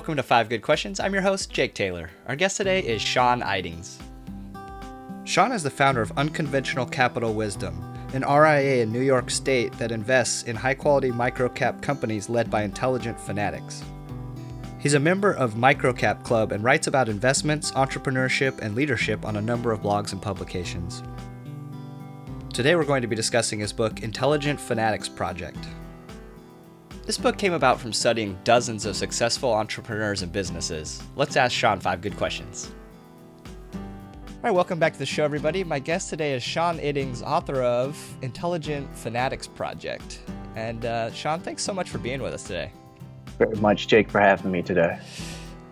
welcome to 5 Good Questions. I'm your host, Jake Taylor. Our guest today is Sean Iddings. Sean is the founder of Unconventional Capital Wisdom, an RIA in New York State that invests in high-quality micro-cap companies led by intelligent fanatics. He's a member of MicroCapClub and writes about investments, entrepreneurship, and leadership on a number of blogs and publications. Today we're going to be discussing his book, Intelligent Fanatics Project. This book came about from studying dozens of successful entrepreneurs and businesses. Let's ask Sean 5 good questions. All right, welcome back to the show, everybody. My guest today is Sean Iddings, author of Intelligent Fanatics Project. And Sean, thanks so much for being with us today. Very much, Jake, for having me today.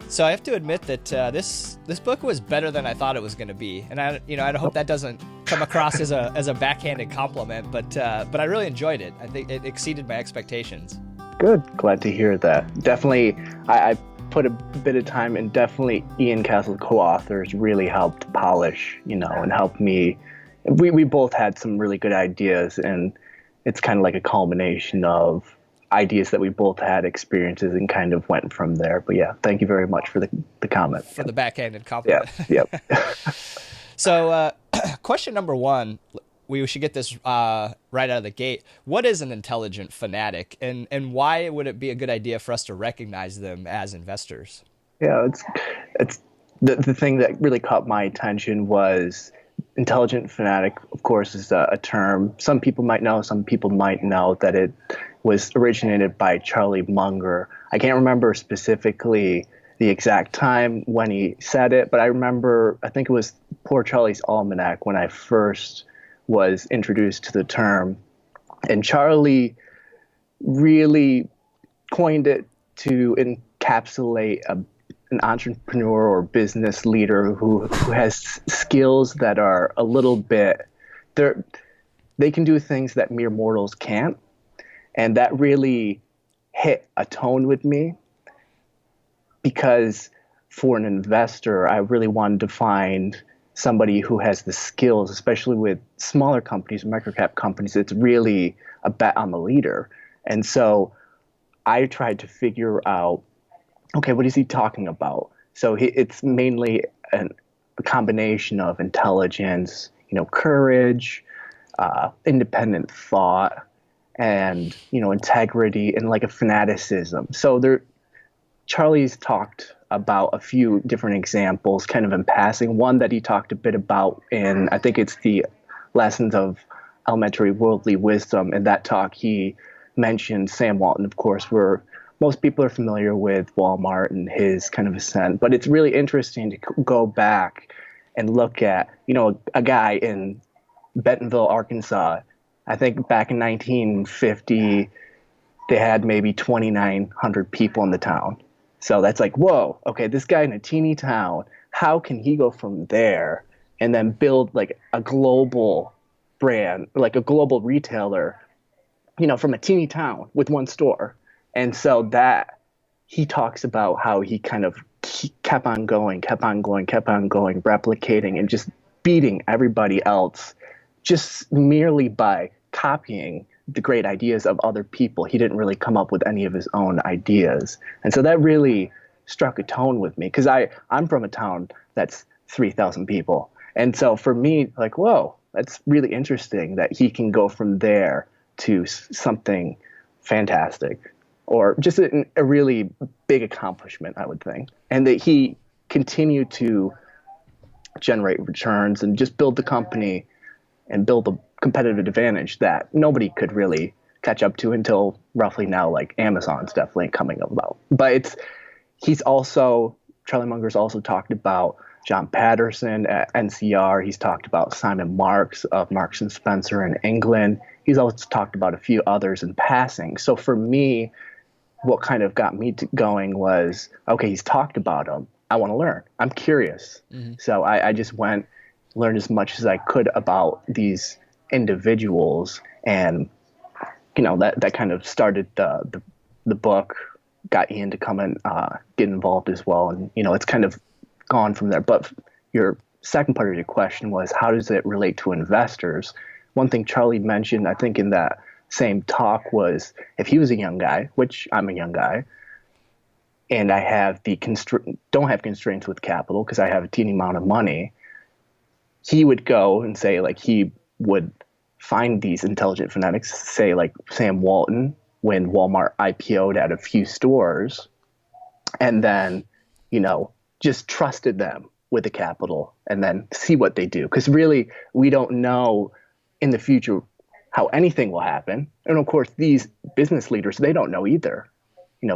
So I have to admit that this book was better than I thought it was going to be, and I hope that doesn't come across as a backhanded compliment, but I really enjoyed it. I think it exceeded my expectations. Good. Glad to hear that. Definitely, I put a bit of time, and definitely Ian Cassel, co-authors, really helped polish, and help me. We both had some really good ideas, and it's kind of like a culmination of ideas that we both had, experiences, and kind of went from there. But yeah, thank you very much for the comment. For the backhanded compliment. Yeah. Yep. So, question number one. We should get this right out of the gate. What is an intelligent fanatic, and why would it be a good idea for us to recognize them as investors? Yeah, it's the thing that really caught my attention was intelligent fanatic. Of course, is a term some people might know, some people might know that it was originated by Charlie Munger. I can't remember specifically the exact time when he said it, but I think it was Poor Charlie's Almanac when I first was introduced to the term. And Charlie really coined it to encapsulate an entrepreneur or business leader who has skills that are a little bit, they can do things that mere mortals can't. And that really hit a tone with me, because for an investor, I really wanted to find somebody who has the skills, especially with smaller companies, microcap companies. It's really a bet on the leader. And so I tried to figure out, okay, what is he talking about? So it's mainly a combination of intelligence, courage, independent thought, and, integrity, and like a fanaticism. So Charlie's talked about a few different examples kind of in passing. One that he talked a bit about in, I think it's the Lessons of Elementary Worldly Wisdom. In that talk, he mentioned Sam Walton, of course, where most people are familiar with Walmart and his kind of ascent. But it's really interesting to go back and look at, a guy in Bentonville, Arkansas. I think back in 1950, they had maybe 2,900 people in the town. So that's like, whoa, okay, this guy in a teeny town, how can he go from there and then build like a global brand, like a global retailer, from a teeny town with one store? And so that he talks about how he kind of kept on going, replicating and just beating everybody else just merely by copying the great ideas of other people. He didn't really come up with any of his own ideas. And so that really struck a tone with me, because I'm from a town that's 3,000 people. And so for me, like, whoa, that's really interesting that he can go from there to something fantastic, or just a really big accomplishment, I would think. And that he continued to generate returns and just build the company and build a competitive advantage that nobody could really catch up to until roughly now. Like Amazon's definitely coming about. But Charlie Munger's also talked about John Patterson at NCR. He's talked about Simon Marks of Marks and Spencer in England. He's also talked about a few others in passing. So for me, what kind of got me going was, okay, he's talked about them. I want to learn. I'm curious. Mm-hmm. So I just learned as much as I could about these individuals, and that kind of started the book, got Ian to come and get involved as well, and it's kind of gone from there. But your second part of your question was, how does it relate to investors? One thing Charlie mentioned, I think, in that same talk was, if he was a young guy, which I'm a young guy, and I have don't have constraints with capital because I have a teeny amount of money, he would go and say, like, he would find these intelligent fanatics, say like Sam Walton, when Walmart IPO'd at a few stores, and then, just trusted them with the capital and then see what they do. Because really, we don't know in the future how anything will happen. And of course, these business leaders, they don't know either,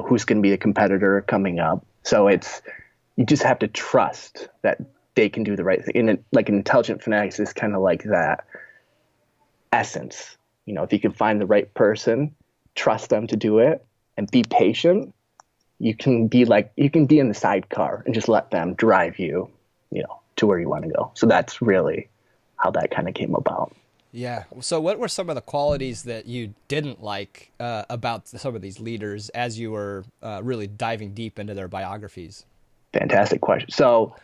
who's going to be a competitor coming up. So you just have to trust that they can do the right thing. And like an intelligent fanatics is kind of like that essence. If you can find the right person, trust them to do it, and be patient, you can be in the sidecar and just let them drive you, to where you want to go. So that's really how that kind of came about. Yeah. So what were some of the qualities that you didn't like about some of these leaders as you were really diving deep into their biographies? Fantastic question. So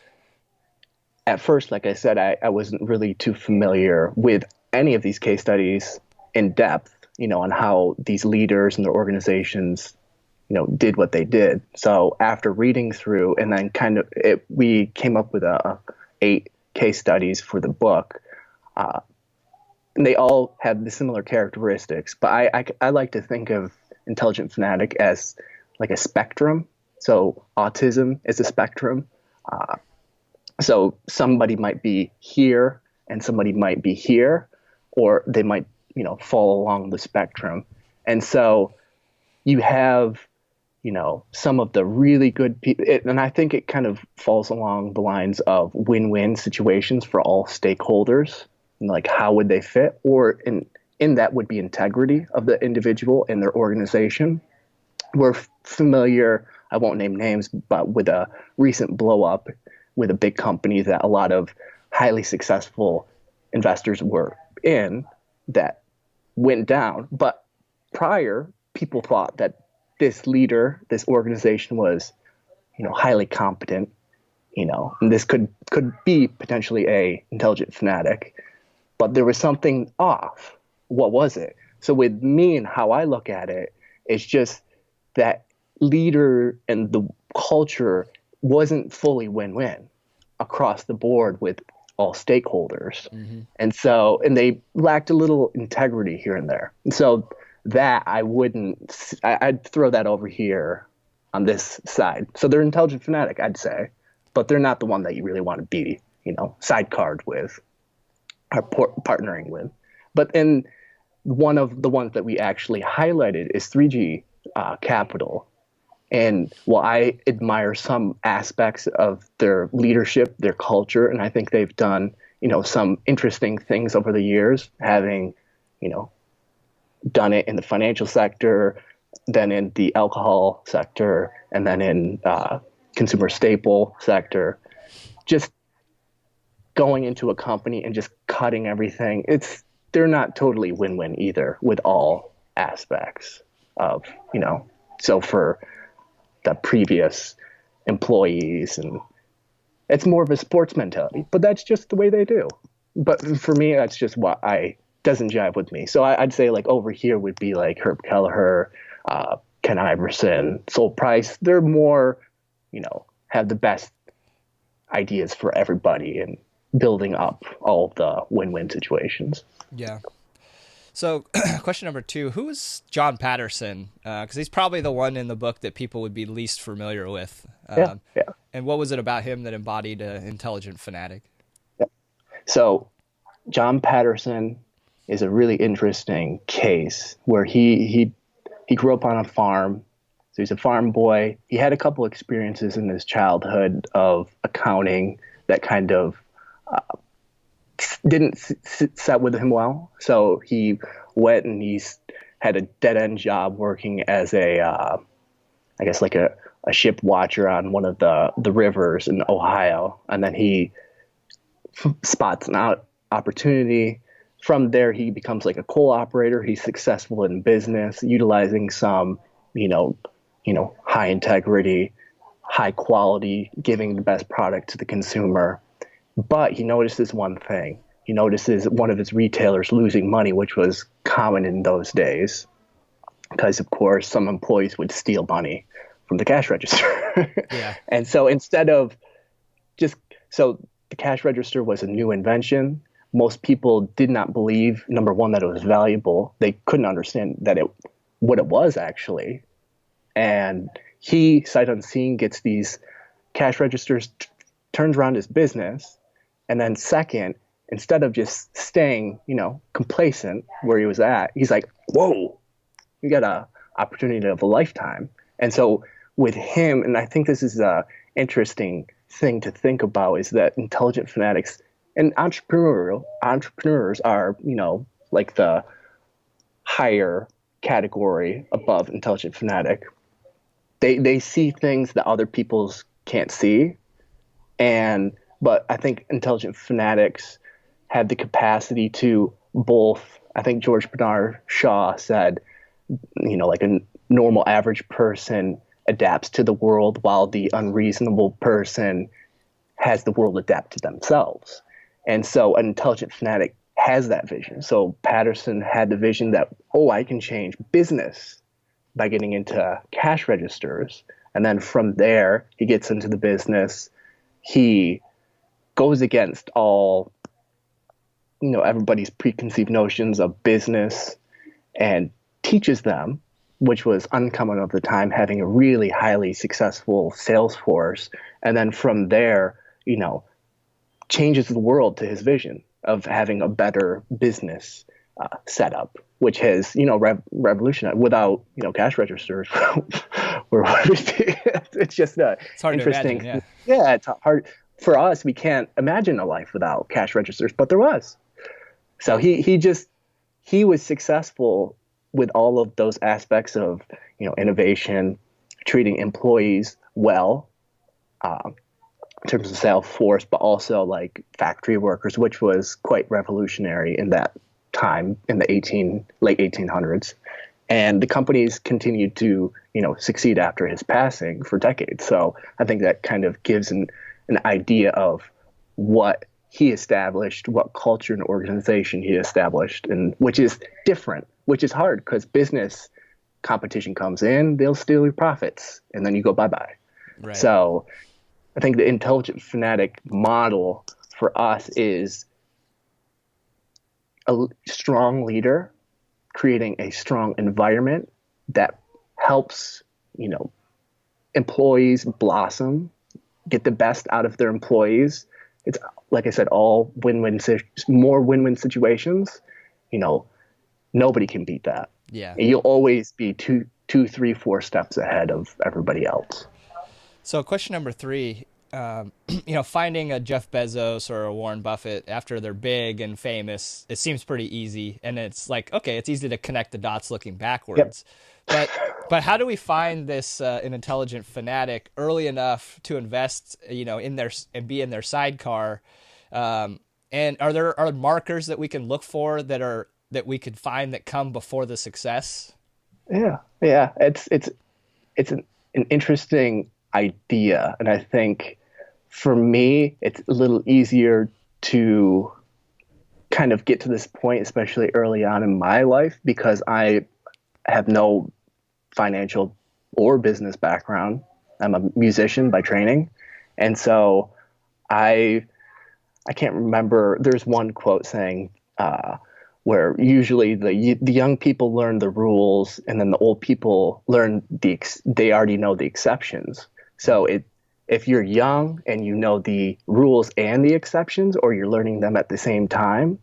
at first, like I said, I wasn't really too familiar with any of these case studies in depth, on how these leaders and their organizations, did what they did. So after reading through and then we came up with 8 case studies for the book. And they all have the similar characteristics, but I like to think of Intelligent Fanatic as like a spectrum. So autism is a spectrum. So somebody might be here and somebody might be here, or they might, fall along the spectrum. And so you have, some of the really good people, and I think it kind of falls along the lines of win-win situations for all stakeholders. Like, how would they fit? Or in that would be integrity of the individual and their organization. We're familiar, I won't name names, but with a recent blow up with a big company that a lot of highly successful investors were in that went down. But prior, people thought that this leader, this organization was, highly competent, and this could be potentially a intelligent fanatic. But there was something off. What was it? So with me and how I look at it, it's just that leader and the culture wasn't fully win-win across the board with all stakeholders. Mm-hmm. And they lacked a little integrity here and there. And so that I'd throw that over here on this side. So they're intelligent fanatic, I'd say, but they're not the one that you really want to be, sidecarred with. Are partnering with. But then one of the ones that we actually highlighted is 3G Capital. And while I admire some aspects of their leadership, their culture, and I think they've done, some interesting things over the years, having, done it in the financial sector, then in the alcohol sector, and then in consumer staple sector, just going into a company and just cutting everything. They're not totally win-win either with all aspects of, so for the previous employees, and it's more of a sports mentality, but that's just the way they do. But for me, that's just what doesn't jive with me. So I'd say like over here would be like Herb Kelleher, Ken Iverson, Sol Price. They're more, have the best ideas for everybody and building up all the win-win situations. Yeah. So question number 2, who is John Patterson? Because he's probably the one in the book that people would be least familiar with. Yeah. And what was it about him that embodied an intelligent fanatic? Yeah. So John Patterson is a really interesting case where he grew up on a farm. So he's a farm boy. He had a couple experiences in his childhood of accounting that kind of didn't set with him well. So he went and he's had a dead-end job working as a ship watcher on one of the rivers in Ohio. And then he spots an opportunity. From there, he becomes like a coal operator. He's successful in business, utilizing some, high integrity, high quality, giving the best product to the consumer. But he notices one thing. He notices one of his retailers losing money, which was common in those days, because, of course, some employees would steal money from the cash register. Yeah. And so instead of just, so the cash register was a new invention. Most people did not believe, number one, that it was valuable. They couldn't understand what it was actually. And he, sight unseen, gets these cash registers, turns around his business. And then second, instead of just staying, complacent where he was at, he's like, whoa, you got a opportunity of a lifetime. And so with him, and I think this is a interesting thing to think about, is that intelligent fanatics and entrepreneurs are, like the higher category above intelligent fanatic. They see things that other people can't see. But I think intelligent fanatics have the capacity to both, I think George Bernard Shaw said, like a normal average person adapts to the world while the unreasonable person has the world adapt to themselves. And so an intelligent fanatic has that vision. So Patterson had the vision that, I can change business by getting into cash registers. And then from there, he gets into the business. He goes against all, everybody's preconceived notions of business and teaches them, which was uncommon of the time, having a really highly successful sales force. And then from there, changes the world to his vision of having a better business setup, which has, revolutionized. Without, cash registers, where would we be? It's just it's hard interesting. To imagine, yeah. Yeah, it's hard. For us, we can't imagine a life without cash registers, but there was. So he was successful with all of those aspects of, innovation, treating employees well, in terms of sales force, but also like factory workers, which was quite revolutionary in that time in the late 1800s. And the companies continued to, succeed after his passing for decades. So I think that kind of gives an idea of what he established, what culture and organization he established, and which is different, which is hard because business competition comes in, they'll steal your profits, and then you go bye-bye. Right. So I think the intelligent fanatic model for us is a strong leader creating a strong environment that helps, employees blossom, get the best out of their employees. It's, like I said, all more win-win situations. Nobody can beat that. Yeah. And you'll always be two, 3, 4 steps ahead of everybody else. So question number 3, finding a Jeff Bezos or a Warren Buffett after they're big and famous, it seems pretty easy. And it's like, okay, it's easy to connect the dots looking backwards. Yep. But how do we find this an intelligent fanatic early enough to invest, in their and be in their sidecar? And are there markers that we can look for that we could find that come before the success? Yeah. It's an interesting idea, and I think for me, it's a little easier to kind of get to this point, especially early on in my life, because I have no financial or business background. I'm a musician by training. And so I can't remember, there's one quote saying, where usually the young people learn the rules and then the old people learn they already know the exceptions. So if you're young and you know the rules and the exceptions, or you're learning them at the same time,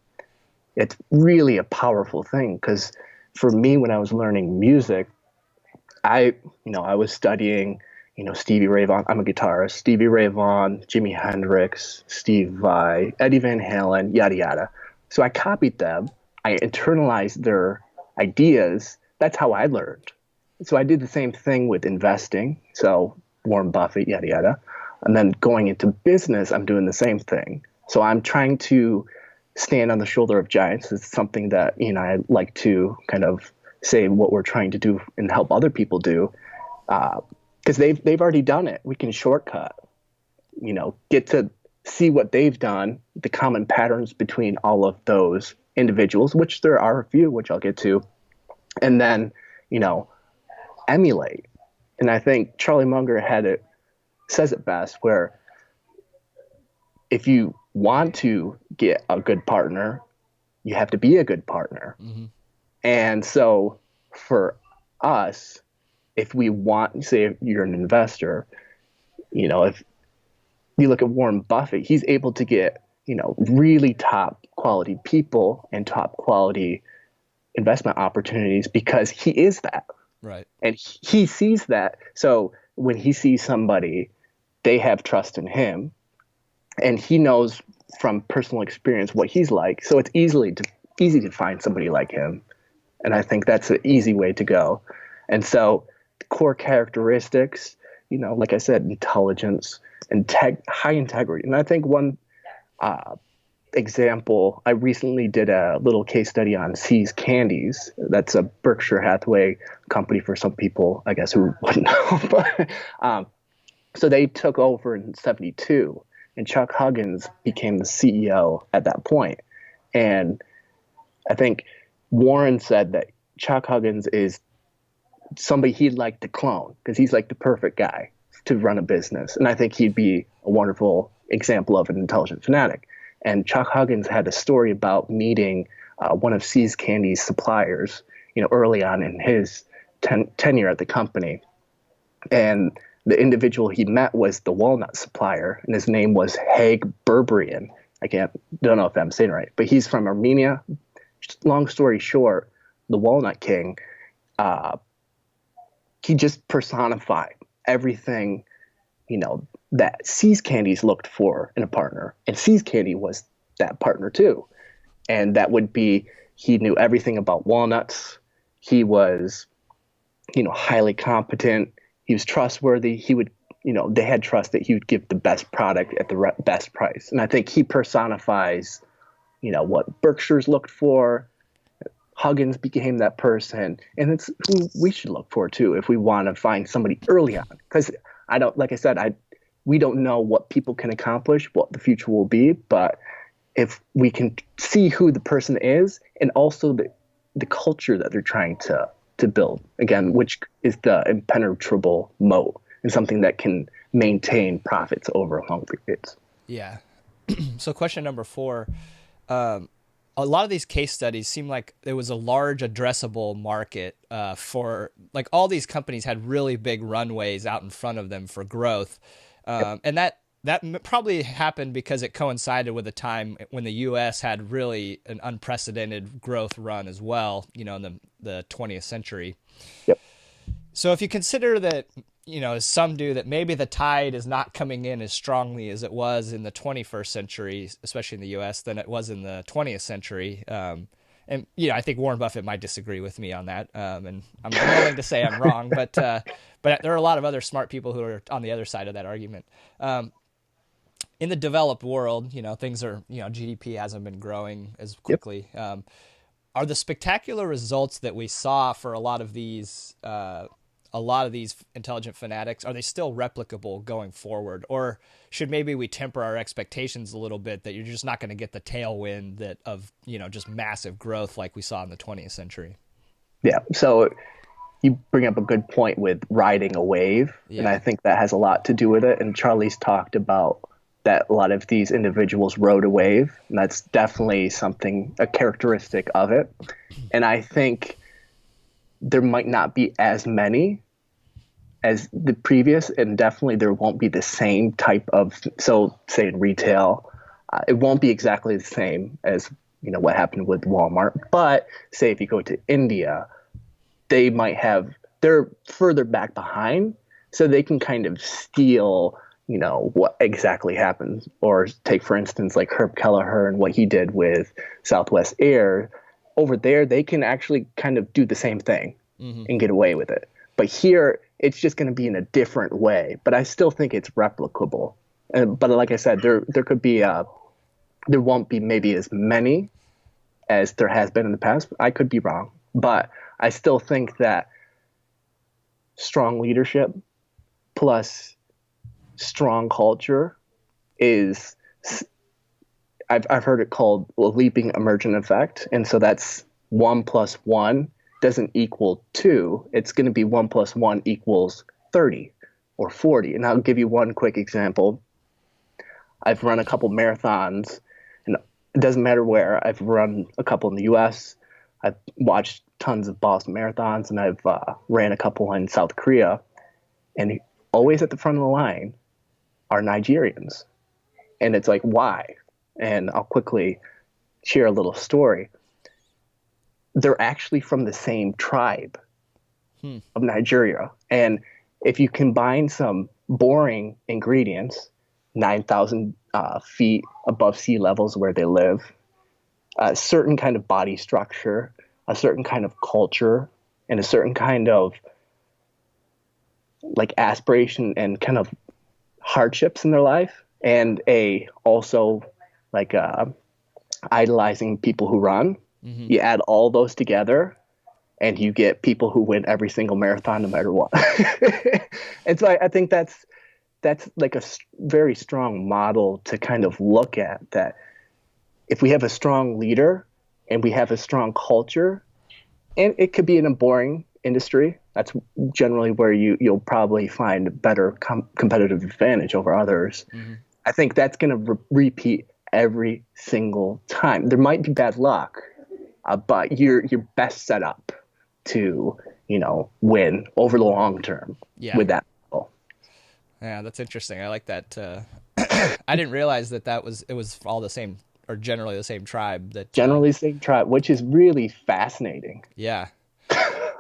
it's really a powerful thing. Because for me, when I was learning music, I was studying, Stevie Ray Vaughan. I'm a guitarist. Stevie Ray Vaughan, Jimi Hendrix, Steve Vai, Eddie Van Halen, yada yada. So I copied them. I internalized their ideas. That's how I learned. So I did the same thing with investing. So Warren Buffett, yada yada. And then going into business, I'm doing the same thing. So I'm trying to stand on the shoulder of giants. It's something that I like to kind of say what we're trying to do and help other people do, because they've already done it. We can shortcut, get to see what they've done, the common patterns between all of those individuals, which there are a few, which I'll get to, and then emulate. And I think Charlie Munger says it best, where if you want to get a good partner, you have to be a good partner. Mm-hmm. And so for us, if we want, say if you're an investor, if you look at Warren Buffett, he's able to get, really top quality people and top quality investment opportunities because he is that. Right. And he sees that. So when he sees somebody, they have trust in him, and he knows from personal experience what he's like. So it's easy to find somebody like him. And I think that's an easy way to go. And so core characteristics, like I said, intelligence and high integrity. And I think one example, I recently did a little case study on See's Candies. That's a Berkshire Hathaway company for some people, I guess, who wouldn't know. But, so they took over in 1972, and Chuck Huggins became the CEO at that point. And I think Warren said that Chuck Huggins is somebody he'd like to clone because he's like the perfect guy to run a business. And I think he'd be a wonderful example of an intelligent fanatic. And Chuck Huggins had a story about meeting one of See's Candy's suppliers, early on in his tenure at the company. And the individual he met was the walnut supplier, and his name was Haig Berberian. Don't know if I'm saying it right, but he's from Armenia. Long story short, the Walnut King, he just personified everything, that See's Candies looked for in a partner. And See's Candy was that partner too. And that would be, he knew everything about walnuts. He was, highly competent. He was trustworthy. He would, they had trust that he would give the best product at the best price. And I think he personifies, what Berkshire's looked for. Huggins became that person, and it's who we should look for too if we want to find somebody early on. Because we don't know what people can accomplish, what the future will be, but if we can see who the person is and also the culture that they're trying to build, again, which is the impenetrable moat and something that can maintain profits over long periods. Yeah. So question number 4, a lot of these case studies seem like there was a large addressable market for, like, all these companies had really big runways out in front of them for growth. And that probably happened because it coincided with a time when the U.S. had really an unprecedented growth run as well, in the 20th century. Yep. So if you consider that, as some do, that maybe the tide is not coming in as strongly as it was in the 21st century, especially in the U.S., than it was in the 20th century. And, I think Warren Buffett might disagree with me on that. And I'm willing to say I'm wrong, but there are a lot of other smart people who are on the other side of that argument. In the developed world, things are, GDP hasn't been growing as quickly. Yep. Are the spectacular results that we saw for a lot of these intelligent fanatics, are they still replicable going forward? Or should maybe we temper our expectations a little bit that you're just not going to get the tailwind of just massive growth like we saw in the 20th century? Yeah. So you bring up a good point with riding a wave. Yeah. And I think that has a lot to do with it. And Charlie's talked about that a lot of these individuals rode a wave. And that's definitely a characteristic of it. And I think there might not be as many as the previous, and definitely there won't be the same type of, so say in retail, it won't be exactly the same as, what happened with Walmart. But say if you go to India, they're further back behind, so they can kind of steal, what exactly happens. Or take, for instance, like Herb Kelleher and what he did with Southwest Air. Over there, they can actually kind of do the same thing and get away with it. But here, it's just going to be in a different way. But I still think it's replicable. But like I said, there could be there won't be maybe as many as there has been in the past. I could be wrong, but I still think that strong leadership plus strong culture is, I've heard it called a leaping emergent effect. And so that's 1 + 1 doesn't equal 2. It's going to be 1 + 1 = 30 or 40. And I'll give you one quick example. I've run a couple marathons, and it doesn't matter where. I've run a couple in the US. I've watched tons of Boston marathons, and I've ran a couple in South Korea. And always at the front of the line are Nigerians. And it's like, why? And I'll quickly share a little story. They're actually from the same tribe of Nigeria. And if you combine some boring ingredients, 9,000 feet above sea levels where they live, a certain kind of body structure, a certain kind of culture, and a certain kind of like aspiration and kind of hardships in their life, and also like idolizing people who run. You add all those together and you get people who win every single marathon no matter what. And so I think that's like a very strong model to kind of look at, that if we have a strong leader and we have a strong culture, and it could be in a boring industry, that's generally where you'll probably find a better competitive advantage over others. I think that's going to repeat every single time. There might be bad luck, but you're best set up to, win over the long term with that model. Yeah, that's interesting. I like that. I didn't realize it was all the same, or generally the same tribe. Generally the same tribe, which is really fascinating. Yeah,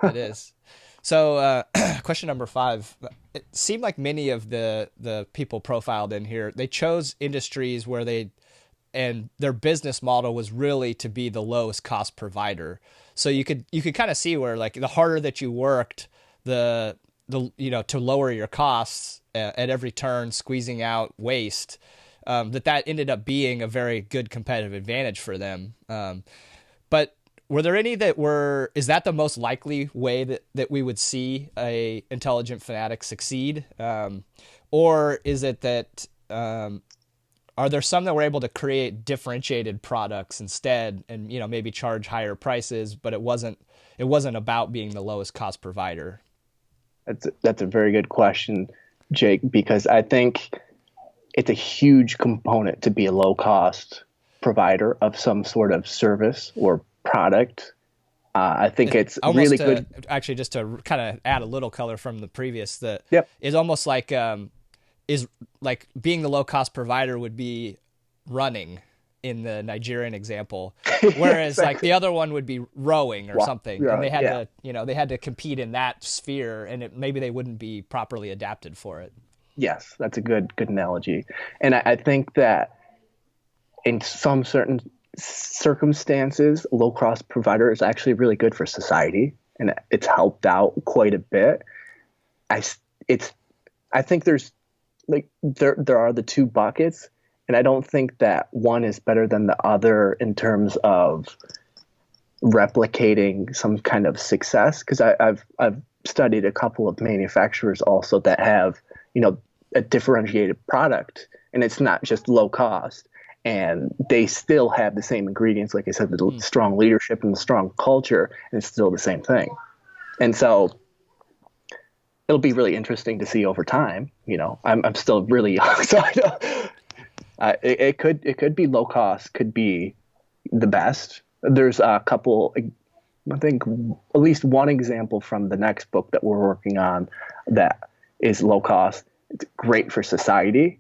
it is. So question number 5, it seemed like many of the people profiled in here, they chose industries where and their business model was really to be the lowest cost provider. So you could kind of see where, like, the harder that you worked, to lower your costs at every turn, squeezing out waste, that ended up being a very good competitive advantage for them. But were there any is that the most likely way that we would see a intelligent fanatic succeed? Or is it that, are there some that were able to create differentiated products instead and, maybe charge higher prices, but it wasn't about being the lowest cost provider? That's a very good question, Jake, because I think it's a huge component to be a low cost provider of some sort of service or product. I think it's really good. Actually, just to kind of add a little color from the previous, is almost like, is like being the low cost provider would be running in the Nigerian example, whereas like the other one would be rowing or something, and they had to, they had to compete in that sphere, and maybe they wouldn't be properly adapted for it. Yes, that's a good analogy. And I think that in some certain circumstances, low cost provider is actually really good for society, and it's helped out quite a bit. I think there's like there are the two buckets, and I don't think that one is better than the other in terms of replicating some kind of success. Because I've studied a couple of manufacturers also that have a differentiated product, and it's not just low cost, and they still have the same ingredients, like I said, the strong leadership and the strong culture, and it's still the same thing. And so it'll be really interesting to see over time. I'm still really young, so it could be low cost, could be the best. There's a couple, I think at least one example from the next book that we're working on that is low cost. It's great for society.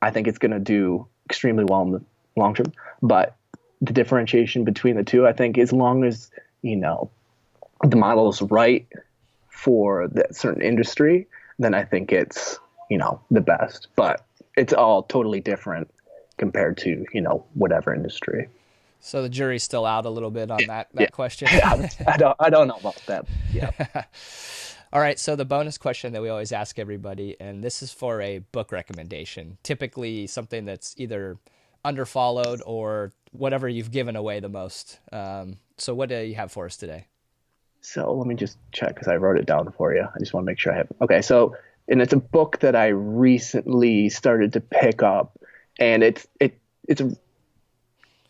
I think it's going to do extremely well in the long term, but the differentiation between the two, I think, as long as the model is right for that certain industry, then I think it's the best. But it's all totally different compared to whatever industry. So the jury's still out a little bit on that question. I don't know about that. Yeah. All right, so the bonus question that we always ask everybody, and this is for a book recommendation, typically something that's either underfollowed or whatever you've given away the most. So what do you have for us today? So let me just check, because I wrote it down for you. I just want to make sure I have it. Okay, so, and it's a book that I recently started to pick up, and it's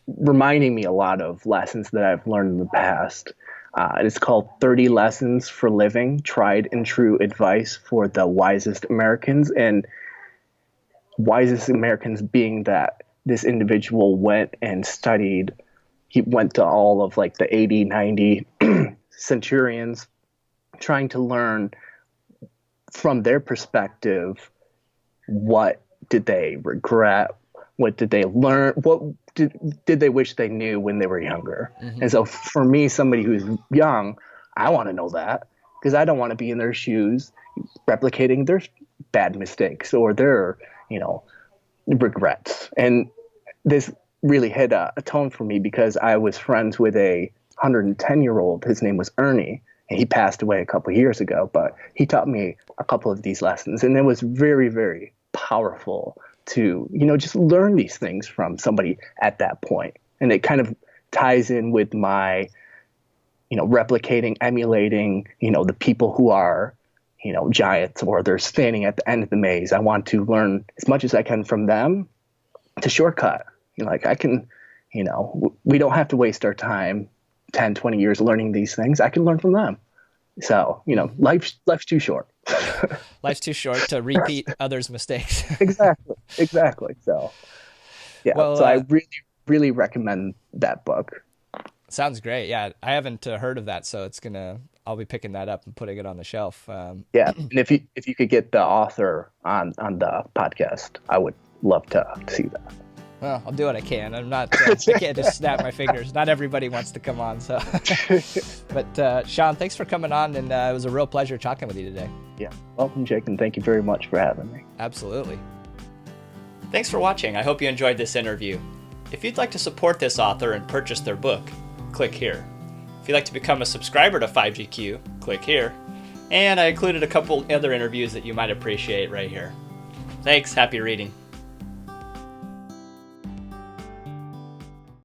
reminding me a lot of lessons that I've learned in the past. It's called 30 Lessons for Living, Tried and True Advice for the Wisest Americans. And wisest Americans being that this individual went and studied, he went to all of like the 80, 90 centurions, trying to learn from their perspective, what did they regret? What did they learn? What did they wish they knew when they were younger? Mm-hmm. And so for me, somebody who's young, I want to know that, because I don't want to be in their shoes replicating their bad mistakes or their, regrets. And this really hit a tone for me, because I was friends with a 110-year-old. His name was Ernie, and he passed away a couple of years ago, but he taught me a couple of these lessons, and it was very, very powerful to, just learn these things from somebody at that point. And it kind of ties in with my, replicating, emulating, the people who are, giants, or they're standing at the end of the maze. I want to learn as much as I can from them to shortcut. I can, we don't have to waste our time 10, 20 years learning these things. I can learn from them. So, life's too short. Life's too short to repeat others' mistakes. Exactly. So, yeah. Well, so I really, really recommend that book. Sounds great. Yeah, I haven't heard of that, so I'll be picking that up and putting it on the shelf. Yeah, and if you could get the author on the podcast, I would love to see that. Well, I'll do what I can. I'm not. I can't just snap my fingers. Not everybody wants to come on. So, but Sean, thanks for coming on, and it was a real pleasure talking with you today. Yeah, welcome, Jake, and thank you very much for having me. Absolutely. Thanks for watching. I hope you enjoyed this interview. If you'd like to support this author and purchase their book, click here. If you'd like to become a subscriber to 5GQ, click here. And I included a couple other interviews that you might appreciate right here. Thanks. Happy reading.